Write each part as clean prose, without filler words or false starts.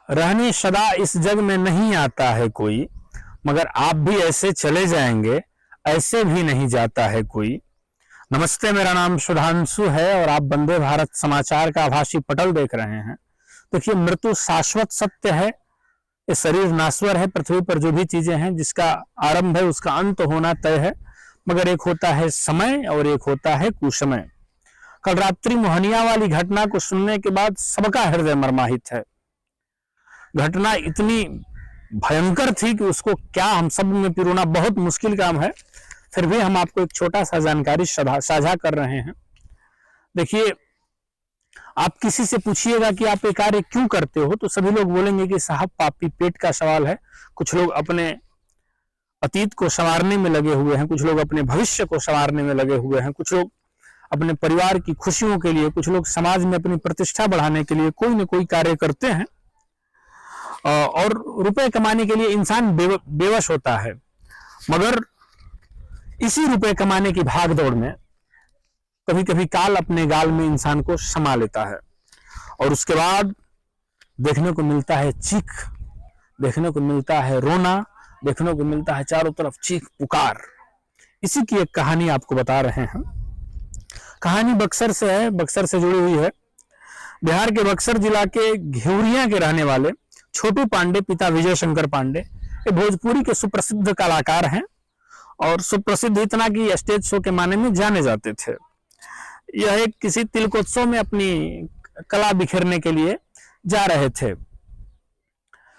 रहने सदा इस जग में नहीं आता है कोई, मगर आप भी ऐसे चले जाएंगे, ऐसे भी नहीं जाता है कोई। नमस्ते, मेरा नाम सुधांशु है और आप वंदे भारत समाचार का आभासी पटल देख रहे हैं। देखिए, मृत्यु शाश्वत सत्य है, ये शरीर नाश्वर है। पृथ्वी पर जो भी चीजें हैं, जिसका आरंभ है उसका अंत होना तय है, मगर एक होता है समय और एक होता है कुसमय। कल रात्रि मोहनिया वाली घटना को सुनने के बाद सबका हृदय मर्माहित है। घटना इतनी भयंकर थी कि उसको क्या हम सब में पिरोना बहुत मुश्किल काम है। फिर भी हम आपको एक छोटा सा जानकारी साझा कर रहे हैं। देखिए, आप किसी से पूछिएगा कि आप ये कार्य क्यों करते हो, तो सभी लोग बोलेंगे कि साहब पापी पेट का सवाल है। कुछ लोग अपने अतीत को संवारने में लगे हुए हैं, कुछ लोग अपने भविष्य को संवारने में लगे हुए हैं, कुछ लोग अपने परिवार की खुशियों के लिए, कुछ लोग समाज में अपनी प्रतिष्ठा बढ़ाने के लिए कोई न कोई कार्य करते हैं। और रुपए कमाने के लिए इंसान बेवश होता है, मगर इसी रुपए कमाने की भागदौड़ में कभी कभी काल अपने गाल में इंसान को समा लेता है और उसके बाद देखने को मिलता है चीख, देखने को मिलता है रोना, देखने को मिलता है चारों तरफ चीख पुकार। इसी की एक कहानी आपको बता रहे हैं। कहानी बक्सर से है, बक्सर से जुड़ी हुई है। बिहार के बक्सर जिला के घेवरिया के रहने वाले छोटू पांडे पिता विजय शंकर पांडे ये भोजपुरी के सुप्रसिद्ध कलाकार हैं और सुप्रसिद्ध इतना कि स्टेज शो के माने में जाने जाते थे। यह एक किसी तिलकोत्सव में अपनी कला बिखेरने के लिए जा रहे थे।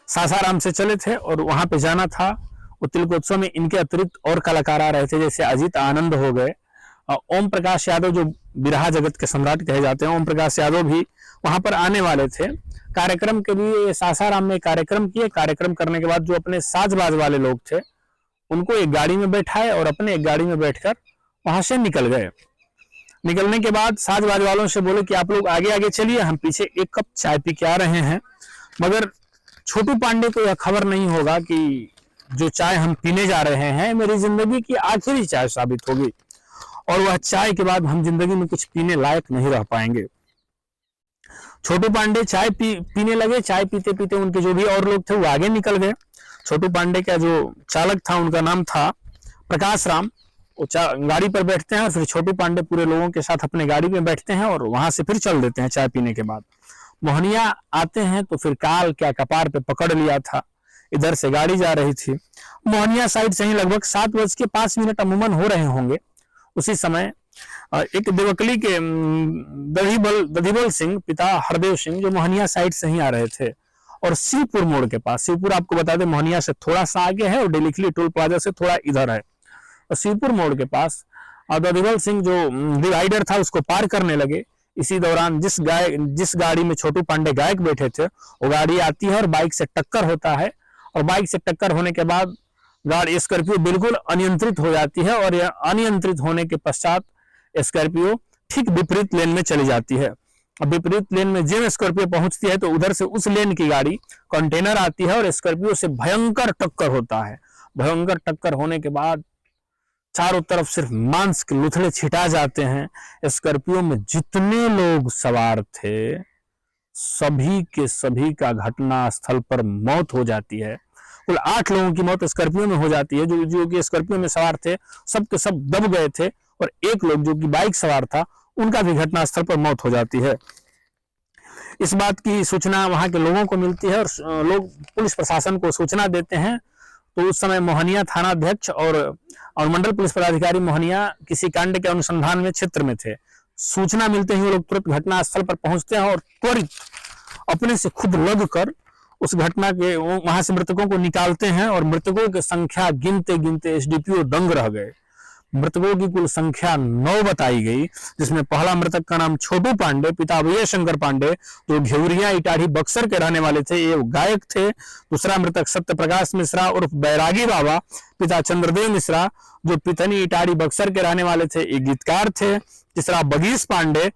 सासाराम से चले थे और वहां पे जाना था। वो तिलकोत्सव में इनके अतिरिक्त और कलाकार आ रहे थे, जैसे अजीत आनंद हो गए, ओम प्रकाश यादव जो बिरहा जगत के सम्राट कहे जाते हैं, ओम प्रकाश यादव भी वहां पर आने वाले थे। कार्यक्रम के लिए सासाराम में कार्यक्रम किए। कार्यक्रम करने के बाद जो अपने साजबाज वाले लोग थे उनको एक गाड़ी में बैठाए और अपने एक गाड़ी में बैठकर वहां से निकल गए। निकलने के बाद साजबाज वालों से बोले कि आप लोग आगे आगे चलिए, हम पीछे एक कप चाय पी के आ रहे हैं। मगर छोटू पांडे को यह खबर नहीं होगा कि जो चाय हम पीने जा रहे हैं मेरी जिंदगी की आखिरी चाय साबित होगी और वह चाय के बाद हम जिंदगी में कुछ पीने लायक नहीं रह पाएंगे। छोटू पांडे चाय पीने लगे। चाय पीते पीते उनके जो भी और लोग थे वो आगे निकल गए। छोटू पांडे का जो चालक था उनका नाम था प्रकाश राम। वो गाड़ी पर बैठते हैं और फिर छोटू पांडे पूरे लोगों के साथ अपने गाड़ी में बैठते हैं और वहां से फिर चल देते हैं। चाय पीने के बाद मोहनिया आते हैं तो फिर काल क्या कपार पे पकड़ लिया था। इधर से गाड़ी जा रही थी, मोहनिया साइड से ही लगभग 7:05 अमूमन हो रहे होंगे। उसी समय एक देवकली के दधिबल सिंह पिता हरदेव सिंह जो मोहनिया साइड से ही आ रहे थे और शिवपुर मोड़ के पास, शिवपुर आपको बता दें मोहनिया से थोड़ा सा आगे है और डेलिखली टोल प्लाजा से थोड़ा इधर है, और शिवपुर मोड़ के पास दधिबल सिंह जो डिवाइडर था उसको पार करने लगे। इसी दौरान जिस गाड़ी में छोटू पांडे गायक बैठे थे वो गाड़ी आती है और बाइक से टक्कर होता है और बाइक से टक्कर होने के बाद गाड़ी स्कॉर्पियो बिल्कुल अनियंत्रित हो जाती है और अनियंत्रित होने के पश्चात स्कॉर्पियो ठीक विपरीत लेन में चली जाती है। अब विपरीत लेन में जब स्कॉर्पियो पहुंचती है तो उधर से उस लेन की गाड़ी कंटेनर आती है और स्कॉर्पियो से भयंकर टक्कर होता है। भयंकर टक्कर होने के बाद चारों तरफ सिर्फ मांस के लुथड़े छिटा जाते हैं। स्कॉर्पियो में जितने लोग सवार थे सभी के सभी का घटना स्थल पर मौत हो जाती है। कुल 8 लोगों की मौत स्कॉर्पियो में हो जाती है। जो कि स्कॉर्पियो में सवार थे सब के सब दब गए थे और एक लोग जो कि बाइक सवार था उनका भी घटनास्थल पर मौत हो जाती है। इस बात की सूचना वहां के लोगों को मिलती है और लोग पुलिस प्रशासन को सूचना देते हैं। तो उस समय मोहनिया थाना अध्यक्ष और मंडल पुलिस पदाधिकारी मोहनिया किसी कांड के अनुसंधान में क्षेत्र में थे। सूचना मिलते ही वो लोग तुरंत घटनास्थल पर पहुंचते हैं और त्वरित अपने से खुद लगकर उस घटना के वहां से मृतकों को निकालते हैं और मृतकों की संख्या गिनते गिनते एसडीपीओ दंग रह गए। मृतकों की कुल संख्या 9 बताई गई, जिसमें पहला मृतक का नाम छोटू पांडे पिता विजय शंकर पांडे जो घेवरिया इटाढ़ी बक्सर के रहने वाले थे, ये गायक थे। दूसरा मृतक सत्य प्रकाश मिश्रा उर्फ बैरागी बाबा पिता चंद्रदेव मिश्रा जो पितनी इटाढ़ी बक्सर के रहने वाले थे, ये गीतकार थे। तीसरा बगीश पांडे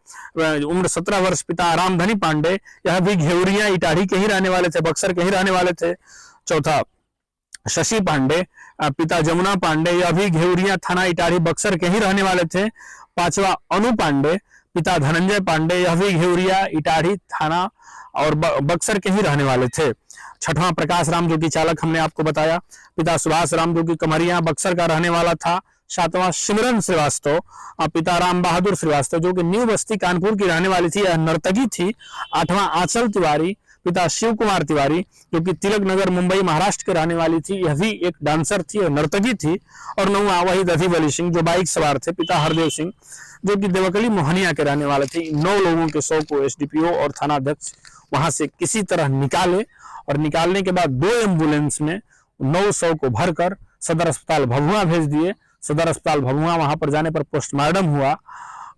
उम्र 17 वर्ष पिता रामधनी पांडे, यह भी घेवरिया इटाढ़ी के ही रहने वाले थे, बक्सर के ही रहने वाले थे। चौथा शशि पांडे पिता जमुना पांडे, यह भी घेवरिया थाना इटाढ़ी बक्सर के ही रहने वाले थे। पांचवा अनु पांडे पिता धनंजय पांडे, यह भी घेवरिया इटाढ़ी थाना और बक्सर के ही रहने वाले थे। छठवां प्रकाश राम जो कि चालक हमने आपको बताया। पिता सुभाष राम जो कि कमरिया बक्सर का रहने वाला था। सातवां सिमरन श्रीवास्तव, पिता राम बहादुर श्रीवास्तव जो कि न्यू बस्ती कानपुर की रहने वाली थी, यह नर्तकी थी। आठवां आंचल तिवारी, पिता शिव कुमार तिवारी जो कि तिलक नगर मुंबई महाराष्ट्र के रहने वाली थी, यह भी एक डांसर थी और नर्तकी थी। और नौवां वही दधी बली सिंह जो बाइक सवार थे, पिता हरदेव सिंह जो कि देवकली मोहनिया के रहने वाले थे। 9 लोगों के शव को एसडीपीओ और थानाध्यक्ष वहां से किसी तरह निकाले और निकालने के बाद 2 एम्बुलेंस में 9 शव को भरकर सदर अस्पताल भभुआ भेज दिए। सदर अस्पताल भभुआ वहां पर जाने पर पोस्टमार्टम हुआ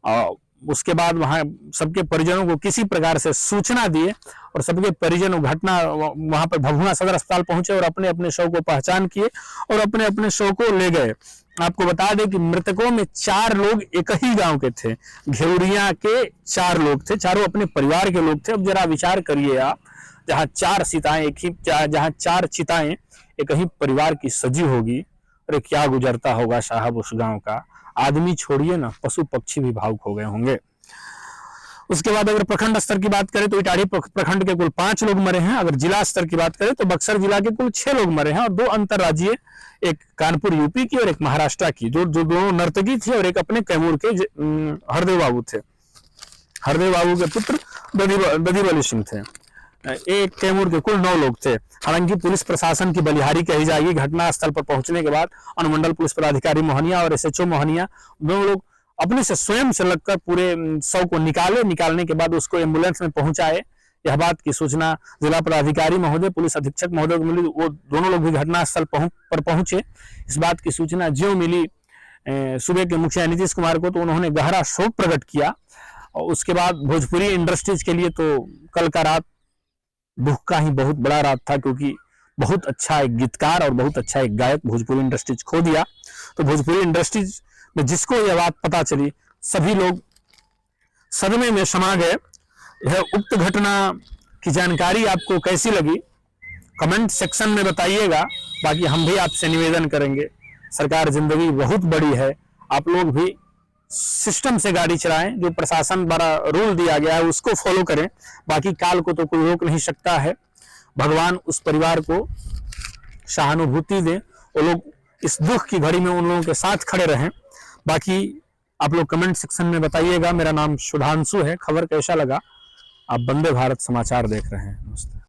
और उसके बाद वहां सबके परिजनों को किसी प्रकार से सूचना दिए और सबके परिजन घटना वहां पर भभुआ सदर अस्पताल पहुंचे और अपने अपने शव को पहचान किए और अपने अपने शव को ले गए। आपको बता दें कि मृतकों में 4 लोग एक ही गांव के थे, घेवरिया के 4 लोग थे, चारों अपने परिवार के लोग थे। अब जरा विचार करिए आप, जहां 4 चिताएं एक ही परिवार की सजी होगी, अरे क्या गुजरता होगा साहब उस गांव का। आदमी छोड़िए ना, पशु पक्षी भी भावुक हो गए होंगे। उसके बाद अगर प्रखंड स्तर की बात करें तो इटाढ़ी प्रखंड के कुल 5 लोग मरे हैं। अगर जिला स्तर की बात करें तो बक्सर जिला के कुल 6 लोग मरे हैं और 2 अंतरराज्यीय, एक कानपुर यूपी की और एक महाराष्ट्र की, जो दोनों नर्तकी थी और एक अपने कैमूर के हरदेव बाबू थे। हरदेव बाबू के पुत्र दधी बली सिंह थे। एक कैमूर के कुल 9 लोग थे। हालांकि पुलिस प्रशासन की बलिहारी कही जाएगी। घटना स्थल पर पहुंचने के बाद अनुमंडल पुलिस पदाधिकारी मोहनिया और एसएचओ मोहनिया दोनों लोग अपने से स्वयं से लगकर पूरे शव को निकालने के बाद उसको एम्बुलेंस में पहुंचाए। यह बात की सूचना जिला पदाधिकारी महोदय, पुलिस अधीक्षक महोदय को मिली। वो दोनों लोग भी घटनास्थल पर पहुंचे। इस बात की सूचना ज्यों मिली सूबे के मुखिया नीतीश कुमार को, तो उन्होंने गहरा शोक प्रकट किया। और उसके बाद भोजपुरी इंडस्ट्रीज के लिए तो कल का रात दुख का ही बहुत बड़ा रात था, क्योंकि बहुत अच्छा एक गीतकार और बहुत अच्छा एक गायक भोजपुरी इंडस्ट्रीज खो दिया। तो भोजपुरी इंडस्ट्रीज में जिसको यह बात पता चली, सभी लोग सदमे में समा गए। यह उक्त घटना की जानकारी आपको कैसी लगी कमेंट सेक्शन में बताइएगा। बाकी हम भी आपसे निवेदन करेंगे, सरकार जिंदगी बहुत बड़ी है, आप लोग भी सिस्टम से गाड़ी चलाएं। जो प्रशासन द्वारा रूल दिया गया है उसको फॉलो करें। बाकी काल को तो कोई रोक नहीं सकता है। भगवान उस परिवार को सहानुभूति दें, वो लोग इस दुख की घड़ी में उन लोगों के साथ खड़े रहें। बाकी आप लोग कमेंट सेक्शन में बताइएगा। मेरा नाम सुधांशु है। खबर कैसा लगा? आप वंदे भारत समाचार देख रहे हैं। नमस्ते।